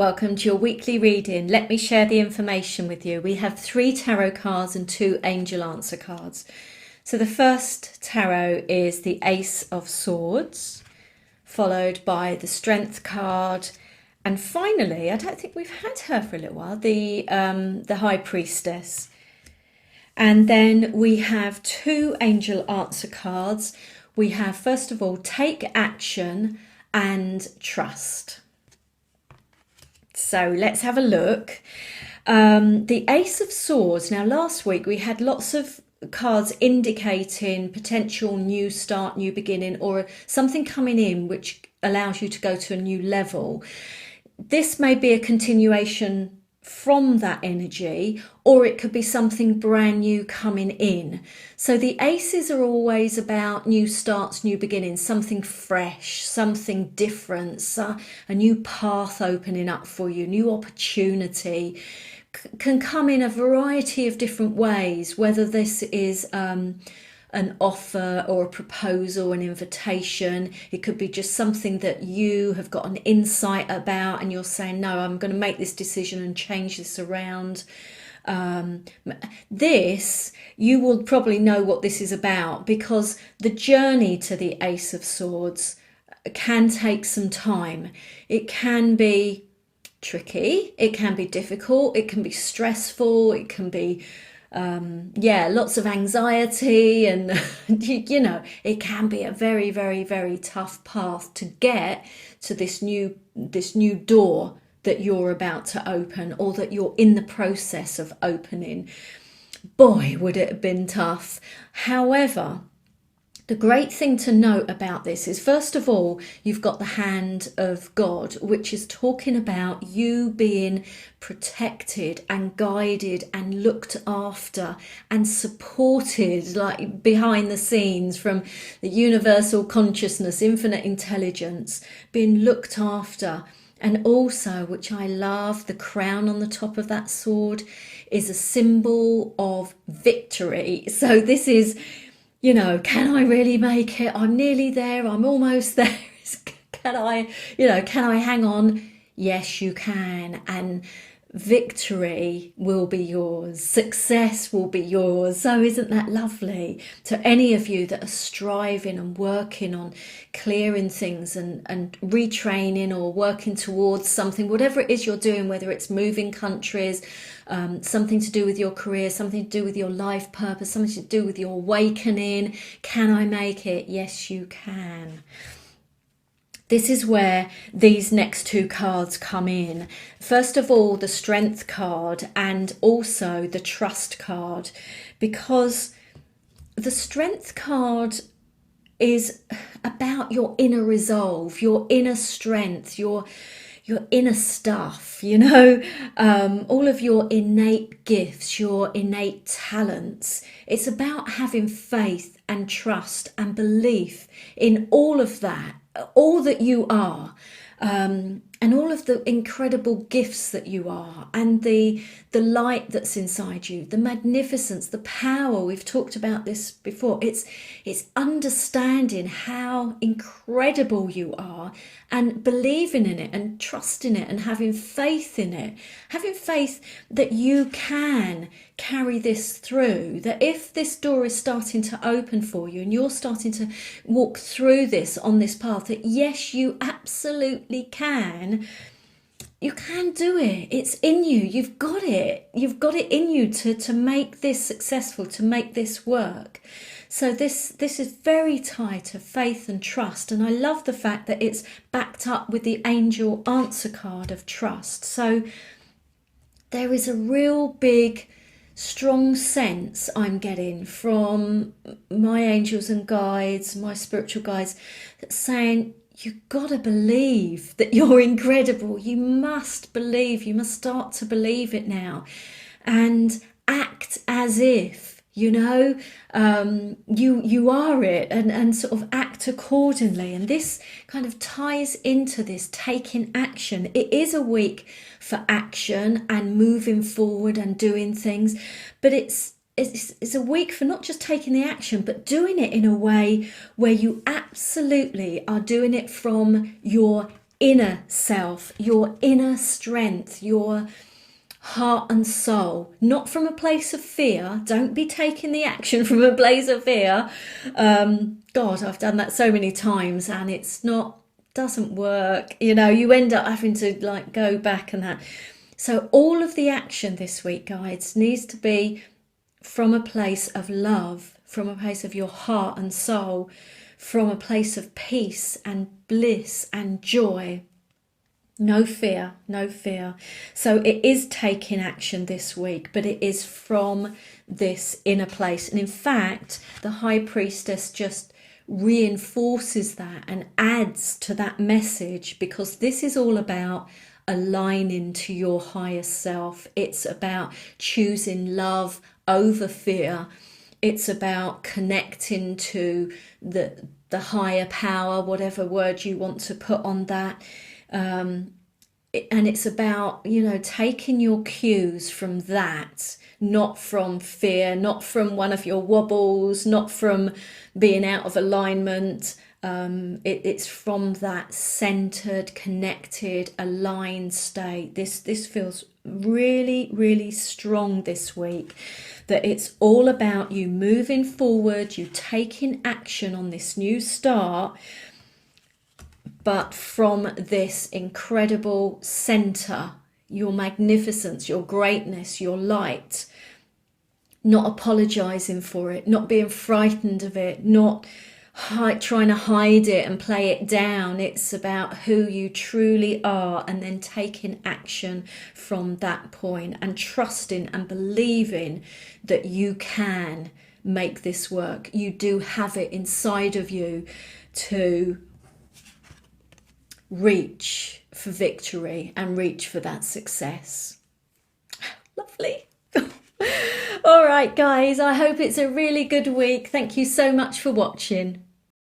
welcome to your weekly reading. Let me share the information with you. We have 3 tarot cards and 2 angel answer cards. So the first tarot is the Ace of Swords, followed by the Strength card, and finally, I don't think we've had her for a little while, the High Priestess. And then we have 2 angel answer cards. We have, first of all, Take Action and Trust. So let's have a look. The Ace of Swords. Now, last week we had lots of cards indicating potential new start, new beginning, or something coming in which allows you to go to a new level. This may be a continuation from that energy, or it could be something brand new coming in. So the aces are always about new starts, new beginnings, something fresh, something different, a new path opening up for you, new opportunity. Can come in a variety of different ways, whether this is an offer or a proposal, an invitation. It could be just something that you have got an insight about and you're saying, no, I'm going to make this decision and change this around. This, you will probably know what this is about, because the journey to the Ace of Swords can take some time. It can be tricky, it can be difficult, it can be stressful, it can be lots of anxiety, and you know, it can be a very, very, very tough path to get to this new door that you're about to open, or that you're in the process of opening. Boy, would it have been tough. However, the great thing to note about this is, first of all, you've got the hand of God, which is talking about you being protected and guided and looked after and supported, like behind the scenes, from the universal consciousness, infinite intelligence, being looked after. And also, which I love, the crown on the top of that sword is a symbol of victory. So this is, you know, can I really make it? I'm nearly there. I'm almost there. Can I hang on? Yes, you can. And victory will be yours. Success will be yours. So isn't that lovely? To any of you that are striving and working on clearing things and retraining or working towards something, whatever it is you're doing, whether it's moving countries, something to do with your career, something to do with your life purpose, something to do with your awakening. Can I make it? Yes, you can. This is where these next 2 cards come in. First of all, the Strength card, and also the Trust card, because the Strength card is about your inner resolve, your inner strength, your inner stuff, you know, all of your innate gifts, your innate talents. It's about having faith and trust and belief in all of that, all that you are, and all of the incredible gifts that you are, and the light that's inside you, the magnificence, the power. We've talked about this before. It's understanding how incredible you are and believing in it and trusting it and having faith in it, having faith that you can carry this through, that if this door is starting to open for you and you're starting to walk through this on this path, that yes, you absolutely can. You can do it. It's in you. You've got it. You've got it in you to make this successful, to make this work. So this is very tied to faith and trust. And I love the fact that it's backed up with the angel answer card of trust. So there is a real big, strong sense I'm getting from my angels and guides, my spiritual guides, that's saying, you've got to believe that you're incredible. You must believe. You must start to believe it now, and act as if, you know, you are it, and sort of act accordingly. And this kind of ties into this taking action. It is a week for action and moving forward and doing things, but it's a week for not just taking the action, but doing it in a way where you absolutely are doing it from your inner self, your inner strength, your heart and soul, not from a place of fear. Don't be taking the action from a place of fear. God, I've done that so many times and doesn't work. You know, you end up having to like go back and that. So all of the action this week, guys, needs to be from a place of love, from a place of your heart and soul, from a place of peace and bliss and joy. No fear, no fear. So it is taking action this week, but it is from this inner place. And in fact, the High Priestess just reinforces that and adds to that message, because this is all about aligning to your higher self. It's about choosing love over fear. It's about connecting to the higher power, whatever word you want to put on that. And it's about, you know, taking your cues from that, not from fear, not from one of your wobbles, not from being out of alignment. It's from that centered, connected, aligned state. This feels really, really strong this week, that it's all about you moving forward, you taking action on this new start, but from this incredible center, your magnificence, your greatness, your light, not apologizing for it, not being frightened of it, not trying to hide it and play it down. It's about who you truly are, and then taking action from that point and trusting and believing that you can make this work. You do have it inside of you to reach for victory and reach for that success. Lovely. All right, guys, I hope it's a really good week. Thank you so much for watching.